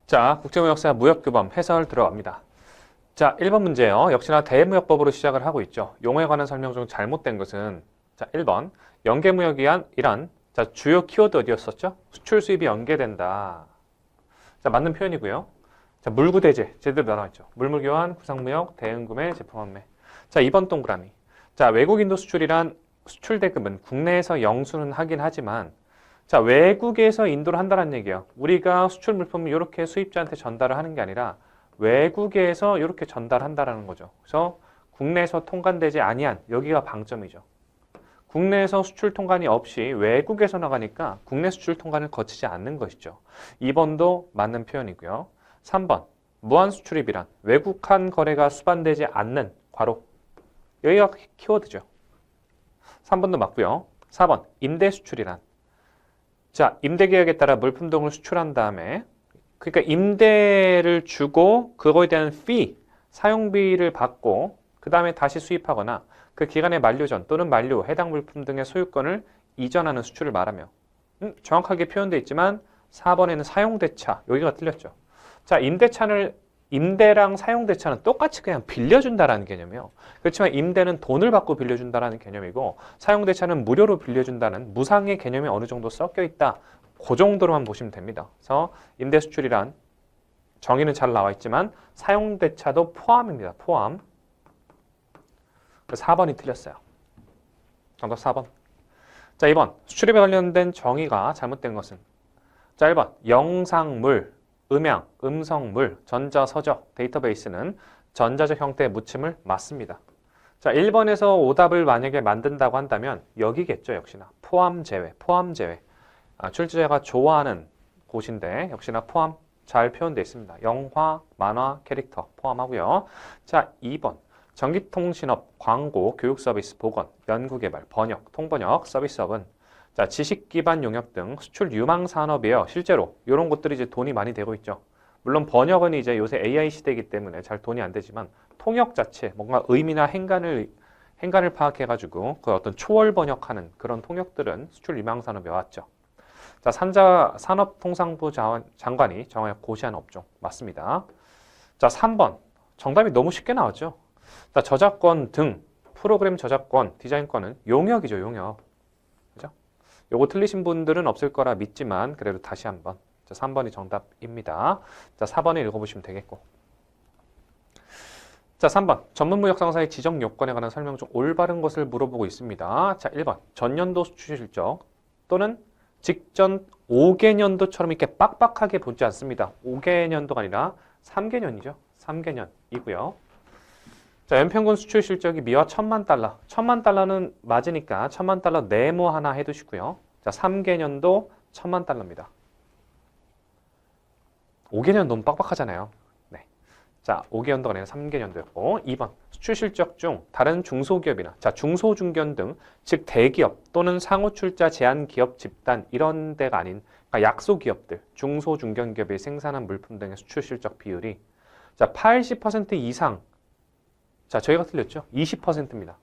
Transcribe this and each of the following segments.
자, 국제무역사 무역규범 해설 들어갑니다. 자, 1번 문제요. 역시나 대무역법으로 시작을 하고 있죠. 용어에 관한 설명 중 잘못된 것은 자, 1번 연계무역이 이란 자, 주요 키워드 어디였었죠? 수출 수입이 연계된다. 자, 맞는 표현이고요. 자, 물구대제 제대로 나와있죠. 물물교환, 구상무역, 대응구매, 제품환매. 자, 2번 동그라미. 자, 외국인도 수출이란 수출 대금은 국내에서 영수는 하긴 하지만 자, 외국에서 인도를 한다는 얘기예요. 우리가 수출 물품을 이렇게 수입자한테 전달을 하는 게 아니라 외국에서 이렇게 전달한다라는 거죠. 그래서 국내에서 통관되지 아니한 여기가 방점이죠. 국내에서 수출 통관이 없이 외국에서 나가니까 국내 수출 통관을 거치지 않는 것이죠. 2번도 맞는 표현이고요. 3번 무한 수출입이란 외국한 거래가 수반되지 않는 괄호 여기가 키워드죠. 3번도 맞고요. 4번 임대 수출이란 자, 임대계약에 따라 물품 등을 수출한 다음에 그러니까 임대를 주고 그거에 대한 fee, 사용비를 받고 그 다음에 다시 수입하거나 그 기간의 만료 전 또는 만료, 해당 물품 등의 소유권을 이전하는 수출을 말하며 정확하게 표현되어 있지만 4번에는 사용대차, 여기가 틀렸죠. 자, 임대랑 사용대차는 똑같이 그냥 빌려준다라는 개념이에요. 그렇지만 임대는 돈을 받고 빌려준다라는 개념이고 사용대차는 무료로 빌려준다는 무상의 개념이 어느 정도 섞여 있다. 그 정도로만 보시면 됩니다. 그래서 임대수출이란 정의는 잘 나와 있지만 사용대차도 포함입니다. 포함. 4번이 틀렸어요. 정답 4번. 자, 2번. 수출입에 관련된 정의가 잘못된 것은 자, 1번. 영상물, 음향, 음성물, 전자서적, 데이터베이스는 전자적 형태의 무침을 맞습니다. 자, 1번에서 오답을 만약에 만든다고 한다면 여기겠죠, 역시나. 포함 제외, 포함 제외. 출제자가 좋아하는 곳인데 역시나 포함 잘 표현되어 있습니다. 영화, 만화, 캐릭터 포함하고요. 자, 2번. 전기통신업, 광고, 교육서비스, 보건, 연구개발, 번역, 통번역, 서비스업은 자, 지식 기반 용역 등 수출 유망 산업이에요. 실제로 이런 것들이 이제 돈이 많이 되고 있죠. 물론 번역은 이제 요새 AI 시대이기 때문에 잘 돈이 안 되지만 통역 자체 뭔가 의미나 행간을 파악해가지고 그 어떤 초월 번역하는 그런 통역들은 수출 유망 산업에 왔죠. 자, 산업통상부 장관이 정하여 고시한 업종 맞습니다. 자, 3번 정답이 너무 쉽게 나왔죠. 자, 저작권 등 프로그램 저작권, 디자인권은 용역이죠, 용역. 그죠? 요거 틀리신 분들은 없을 거라 믿지만 그래도 다시 한번. 자, 3번이 정답입니다. 자, 4번을 읽어보시면 되겠고. 자, 3번. 전문무역상사의 지정 요건에 관한 설명 중 올바른 것을 물어보고 있습니다. 자, 1번. 전년도 수출 실적 또는 직전 5개년도처럼 이렇게 빡빡하게 보지 않습니다. 5개년도가 아니라 3개년이죠. 3개년이고요. 자, 연평균 수출 실적이 미화 1,000만 달러. 1,000만 달러는 맞으니까 1,000만 달러 네모 하나 해두시고요. 자, 3개년도 1,000만 달러입니다. 5개년 너무 빡빡하잖아요. 네. 자, 5개년도가 아니라 3개년도였고 2번 수출 실적 중 다른 중소기업이나 자, 중소중견 등 즉 대기업 또는 상호출자 제한기업 집단 이런 데가 아닌 그러니까 약소기업들, 중소중견기업이 생산한 물품 등의 수출 실적 비율이 자, 80% 이상 자, 저희가 틀렸죠? 20%입니다.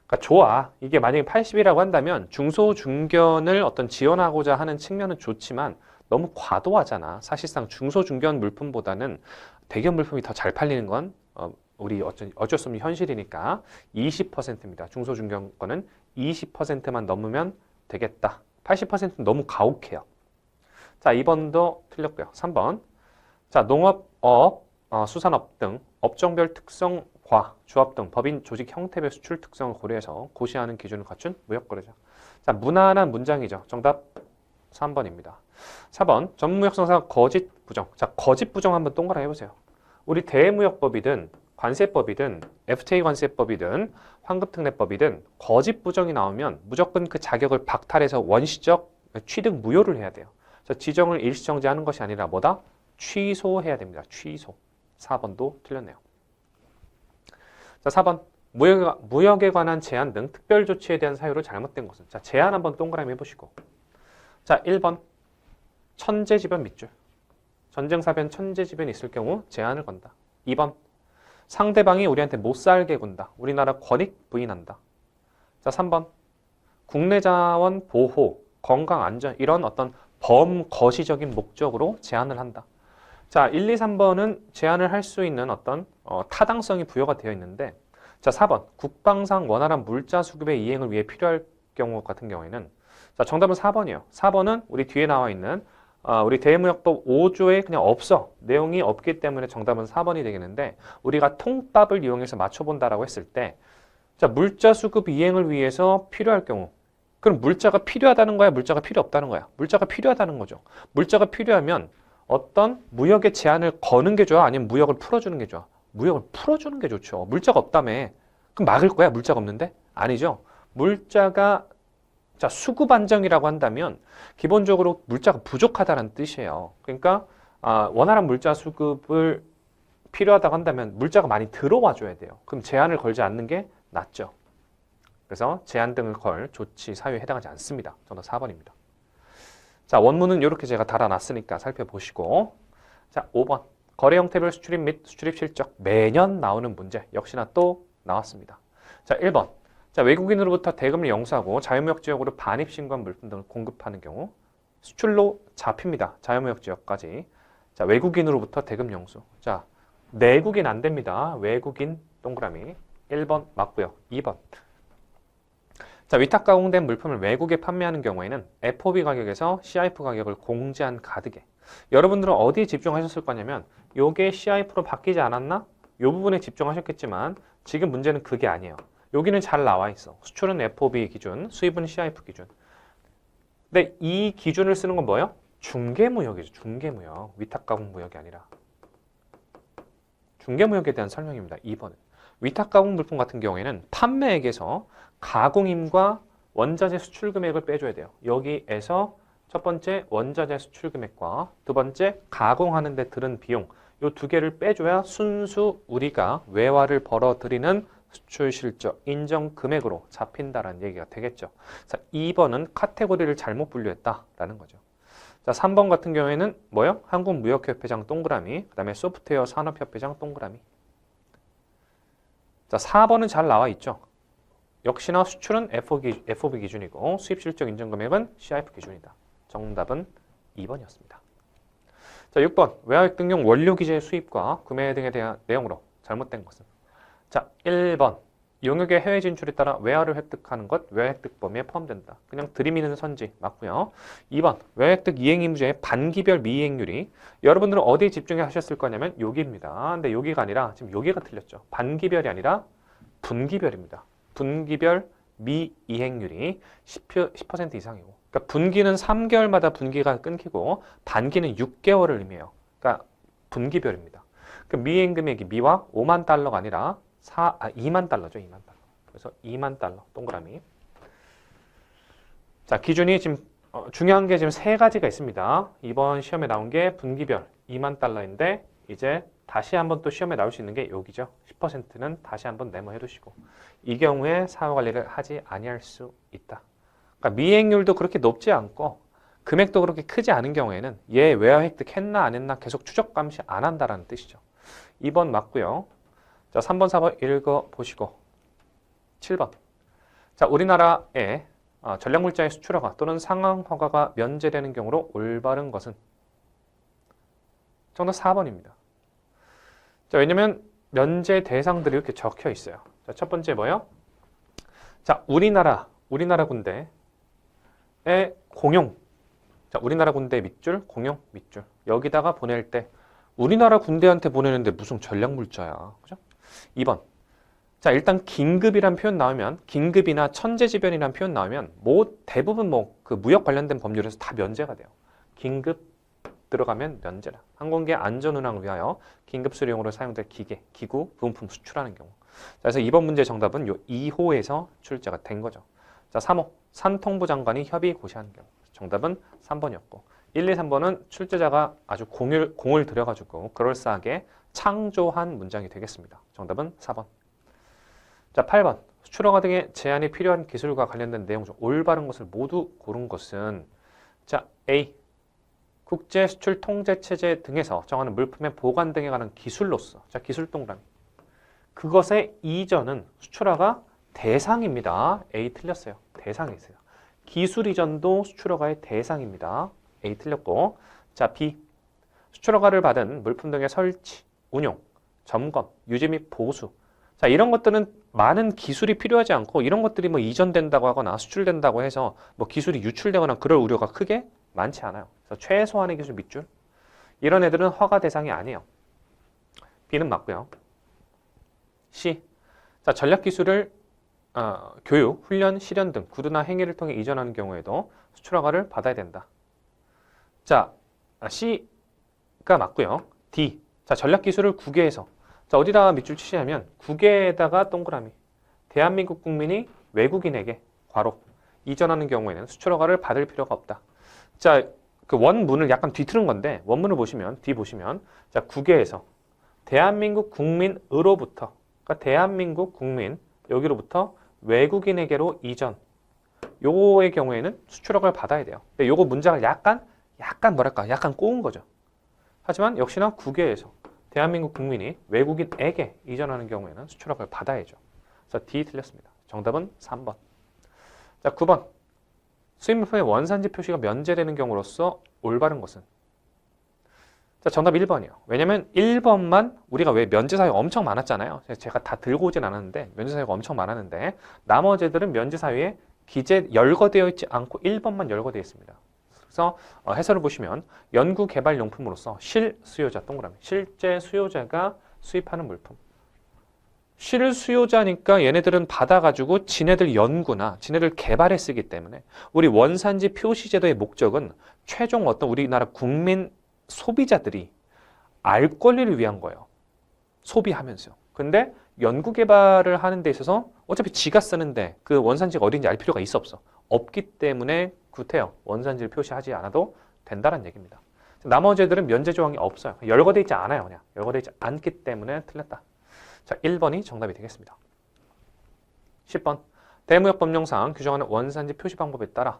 그러니까 좋아. 이게 만약에 80이라고 한다면 중소중견을 어떤 지원하고자 하는 측면은 좋지만 너무 과도하잖아. 사실상 중소중견 물품보다는 대기업 물품이 더 잘 팔리는 건 우리 어쩔 수 없는 현실이니까 20%입니다. 중소중견 거는 20%만 넘으면 되겠다. 80%는 너무 가혹해요. 자, 2번도 틀렸고요. 3번. 자, 농업업, 수산업 등 업종별 특성과 조합 등 법인 조직 형태별 수출 특성을 고려해서 고시하는 기준을 갖춘 무역거래죠. 자, 무난한 문장이죠. 정답 3번입니다. 4번 전무역상사 거짓 부정. 자, 거짓 부정 한번 동그라미 해보세요. 우리 대무역법이든 관세법이든 FTA 관세법이든 환급특례법이든 거짓 부정이 나오면 무조건 그 자격을 박탈해서 원시적 취득 무효를 해야 돼요. 그래서 지정을 일시정지하는 것이 아니라 뭐다? 취소해야 됩니다. 취소. 4번도 틀렸네요. 자, 4번 무역에 관한 제한 등 특별 조치에 대한 사유로 잘못된 것은 자, 제한 한번 동그라미 해보시고 자, 1번 천재지변 밑줄 전쟁사변 천재지변이 있을 경우 제한을 건다. 2번 상대방이 우리한테 못 살게 군다. 우리나라 권익 부인한다. 자, 3번 국내 자원 보호, 건강 안전 이런 어떤 범거시적인 목적으로 제한을 한다. 자, 1, 2, 3번은 제한을 할 수 있는 어떤 타당성이 부여가 되어 있는데, 자, 4번 국방상 원활한 물자 수급의 이행을 위해 필요할 경우 같은 경우에는, 자, 정답은 4번이에요. 4번은 우리 뒤에 나와 있는 우리 대무역법 5조에 그냥 없어. 내용이 없기 때문에 정답은 4번이 되겠는데, 우리가 통밥을 이용해서 맞춰본다라고 했을 때, 자, 물자 수급 이행을 위해서 필요할 경우, 그럼 물자가 필요하다는 거야? 물자가 필요 없다는 거야? 물자가 필요하다는 거죠. 물자가 필요하면 어떤 무역의 제한을 거는 게 좋아? 아니면 무역을 풀어주는 게 좋아? 무역을 풀어주는 게 좋죠. 물자가 없다며. 그럼 막을 거야? 물자가 없는데? 아니죠. 물자가 자, 수급 안정이라고 한다면 기본적으로 물자가 부족하다는 뜻이에요. 그러니까 원활한 물자 수급을 필요하다고 한다면 물자가 많이 들어와 줘야 돼요. 그럼 제한을 걸지 않는 게 낫죠. 그래서 제한 등을 걸 조치 사유에 해당하지 않습니다. 정답 4번입니다. 자, 원문은 이렇게 제가 달아놨으니까 살펴보시고, 자, 5번 거래 형태별 수출입 및 수출입 실적 매년 나오는 문제 역시나 또 나왔습니다. 자, 1번 자, 외국인으로부터 대금을 영수하고 자유무역 지역으로 반입 신고한 물품 등을 공급하는 경우 수출로 잡힙니다. 자유무역 지역까지. 자, 외국인으로부터 대금 영수. 자, 내국인 안 됩니다. 외국인 동그라미. 1번 맞고요. 2번. 자, 위탁 가공된 물품을 외국에 판매하는 경우에는 FOB 가격에서 CIF 가격을 공제한 가득에. 여러분들은 어디에 집중하셨을 거냐면 요게 CIF로 바뀌지 않았나? 요 부분에 집중하셨겠지만 지금 문제는 그게 아니에요. 여기는 잘 나와 있어. 수출은 FOB 기준, 수입은 CIF 기준. 근데 이 기준을 쓰는 건 뭐예요? 중개무역이죠. 중개무역. 위탁가공무역이 아니라. 중개무역에 대한 설명입니다. 2번은. 위탁가공 물품 같은 경우에는 판매액에서 가공임과 원자재 수출 금액을 빼줘야 돼요. 여기에서 첫 번째 원자재 수출 금액과 두 번째 가공하는 데 들은 비용, 이 두 개를 빼줘야 순수 우리가 외화를 벌어들이는 수출 실적 인정 금액으로 잡힌다라는 얘기가 되겠죠. 자, 2번은 카테고리를 잘못 분류했다라는 거죠. 자, 3번 같은 경우에는 뭐요? 한국무역협회장 동그라미, 그 다음에 소프트웨어 산업협회장 동그라미. 자, 4번은 잘 나와 있죠. 역시나 수출은 FOB 기준이고 수입 실적 인정 금액은 CIF 기준이다. 정답은 2번이었습니다. 자, 6번 외화획 등용 원료 기재 수입과 구매 등에 대한 내용으로 잘못된 것은, 자, 1번 용역의 해외 진출에 따라 외화를 획득하는 것 외화 획득 범위에 포함된다. 그냥 들이미는 선지 맞고요. 2번 외화 획득 이행 임무제의 반기별 미이행률이, 여러분들은 어디에 집중해 하셨을 거냐면 여기입니다. 근데 여기가 아니라 지금 여기가 틀렸죠. 반기별이 아니라 분기별입니다. 분기별 미이행률이 10% 이상이고, 그러니까 분기는 3개월마다 분기가 끊기고 반기는 6개월을 의미해요. 그러니까 분기별입니다. 그 미이행 금액이 미와 5만 달러가 아니라 2만 달러죠. 2만 달러. 그래서 2만 달러 동그라미. 자, 기준이 지금 중요한 게 지금 세 가지가 있습니다. 이번 시험에 나온 게 분기별 2만 달러인데 이제 다시 한번 또 시험에 나올 수 있는 게 여기죠. 10%는 다시 한번 메모해 두시고, 이 경우에 사후 관리를 하지 아니할 수 있다. 그러니까 미행률도 그렇게 높지 않고 금액도 그렇게 크지 않은 경우에는 얘 외화 획득했나 안 했나 계속 추적 감시 안 한다라는 뜻이죠. 2번 맞고요. 자, 3번, 4번 읽어보시고 7번. 자, 우리나라에 전략물자의 수출허가 또는 상항허가가 면제되는 경우로 올바른 것은? 정답 4번입니다. 자, 왜냐면 면제 대상들이 이렇게 적혀 있어요. 자, 첫 번째 뭐예요? 자, 우리나라 군대의 공용. 자, 우리나라 군대 밑줄, 공용 밑줄. 여기다가 보낼 때 우리나라 군대한테 보내는데 무슨 전략물자야. 그죠? 2번. 자, 일단 긴급이란 표현 나오면, 긴급이나 천재지변이란 표현 나오면 대부분 그 무역 관련된 법률에서 다 면제가 돼요. 긴급 들어가면 면제라. 항공기 안전운항을 위하여 긴급 수령으로 사용될 기계, 기구, 부품품 수출하는 경우. 자, 그래서 이번 문제 정답은 요 2호에서 출제가 된 거죠. 자, 3호. 산통부 장관이 협의 고시하는 경우. 정답은 3번이었고, 1, 2, 3번은 출제자가 아주 공을 들여가지고 그럴싸하게 창조한 문장이 되겠습니다. 정답은 4번. 자, 8번. 수출허가 등의 제한이 필요한 기술과 관련된 내용 중 올바른 것을 모두 고른 것은, 자, A. 국제 수출 통제 체제 등에서 정하는 물품의 보관 등에 관한 기술로서, 자, 기술 동그라미. 그것의 이전은 수출허가 대상입니다. A 틀렸어요. 대상이 있어요. 기술 이전도 수출허가의 대상입니다. A 틀렸고. 자, B. 수출 허가를 받은 물품 등의 설치, 운용, 점검, 유지 및 보수. 자, 이런 것들은 많은 기술이 필요하지 않고 이런 것들이 뭐 이전된다고 하거나 수출된다고 해서 뭐 기술이 유출되거나 그럴 우려가 크게 많지 않아요. 그래서 최소한의 기술 밑줄. 이런 애들은 허가 대상이 아니에요. B는 맞고요. C. 자, 전략 기술을 교육, 훈련, 실현 등 구두나 행위를 통해 이전하는 경우에도 수출 허가를 받아야 된다. 자, C가 맞고요. D. 자, 전략 기술을 국외에서. 자, 어디다가 밑줄 치시냐면 국외에다가 동그라미. 대한민국 국민이 외국인에게 괄호 이전하는 경우에는 수출 허가를 받을 필요가 없다. 자, 그 원문을 약간 뒤틀은 건데 원문을 보시면 D 보시면 자, 국외에서 대한민국 국민으로부터 그러니까 대한민국 국민 여기로부터 외국인에게로 이전 요거의 경우에는 수출 허가를 받아야 돼요. 근데 요거 문장을 약간 뭐랄까 약간 꼬은 거죠. 하지만 역시나 국외에서 대한민국 국민이 외국인에게 이전하는 경우에는 수출 허가를 받아야죠. 그래서 D 틀렸습니다. 정답은 3번. 자, 9번. 수입물품의 원산지 표시가 면제되는 경우로서 올바른 것은? 자, 정답 1번이요. 왜냐면 1번만 우리가 왜 면제 사유가 엄청 많았잖아요. 제가 다 들고 오진 않았는데 면제 사유가 엄청 많았는데 나머지 애들은 면제 사유에 열거되어 있지 않고 1번만 열거되어 있습니다. 그래서 해설을 보시면 연구 개발 용품으로서 실수요자 동그라미 실제 수요자가 수입하는 물품. 실수요자니까 얘네들은 받아가지고 지네들 연구나 지네들 개발에 쓰기 때문에 우리 원산지 표시 제도의 목적은 최종 어떤 우리나라 국민 소비자들이 알 권리를 위한 거예요. 소비하면서. 근데 연구 개발을 하는 데 있어서 어차피 지가 쓰는데 그 원산지가 어딘지 알 필요가 있어 없어? 없기 때문에 구태여 원산지를 표시하지 않아도 된다는 얘기입니다. 나머지 애들은 면제 조항이 없어요. 열거되어 있지 않아요. 그냥 열거되어 있지 않기 때문에 틀렸다. 자, 1번이 정답이 되겠습니다. 10번. 대무역법령상 규정하는 원산지 표시 방법에 따라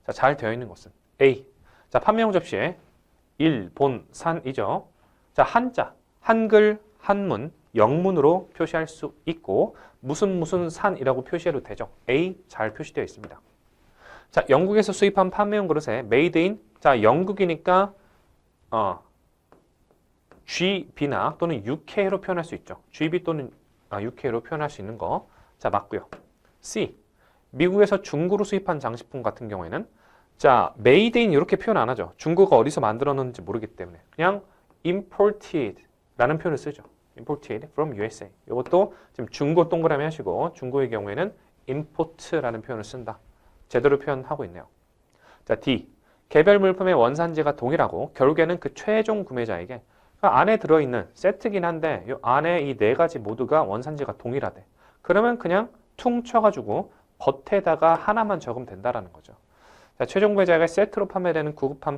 자, 잘 되어 있는 것은 A. 자, 판매용 접시에 일, 본, 산이죠. 자, 한자, 한글, 한문, 영문으로 표시할 수 있고 무슨 산이라고 표시해도 되죠. A. 잘 표시되어 있습니다. 자, 영국에서 수입한 판매용 그릇에 made in 자, 영국이니까 GB나 또는 UK로 표현할 수 있죠. GB 또는 UK로 표현할 수 있는 거. 자, 맞고요. C. 미국에서 중고로 수입한 장식품 같은 경우에는 자, made in 이렇게 표현 안 하죠. 중고가 어디서 만들었는지 모르기 때문에 그냥 imported 라는 표현을 쓰죠. imported from USA. 이것도 지금 중고 동그라미 하시고 중고의 경우에는 import라는 표현을 쓴다. 제대로 표현하고 있네요. 자, D. 개별 물품의 원산지가 동일하고 결국에는 그 최종 구매자에게 안에 들어있는 세트긴 한데 이 안에 이 네 가지 모두가 원산지가 동일하대. 그러면 그냥 퉁 쳐가지고 겉에다가 하나만 적으면 된다라는 거죠. 자, 최종 구매자가 세트로 판매되는 구급함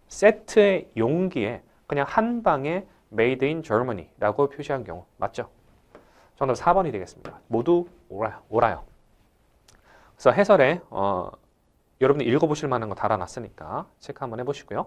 세트의 용기에 그냥 한 방에 Made in Germany라고 표시한 경우 맞죠? 정답 4번이 되겠습니다. 모두 옳아요. 그래서 해설에 여러분이 읽어보실 만한 거 달아놨으니까 체크 한번 해보시고요.